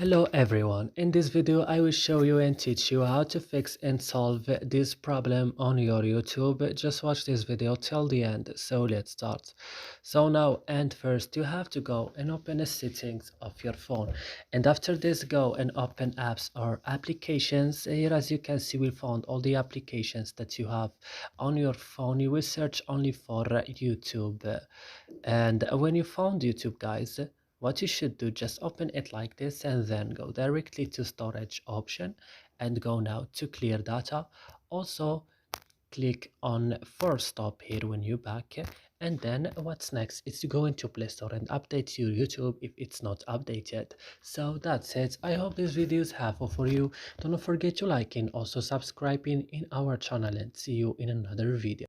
Hello everyone, in this video I will show you and teach you how to fix and solve this problem on your YouTube. Just watch this video till the end. So let's start. So now and first you have to go and open the settings of your phone, and after this go and open apps or applications. Here as you can see we found all the applications that you have on your phone. You will search only for YouTube, and when you found YouTube guys, what you should do, just open it like this and then go directly to storage option and go now to clear data. Also click on force stop here when you back, and then what's next is to go into Play Store and update your YouTube if it's not updated. So that's it. I hope this video is helpful for you. Don't forget to like and also subscribing in our channel, and see you in another video.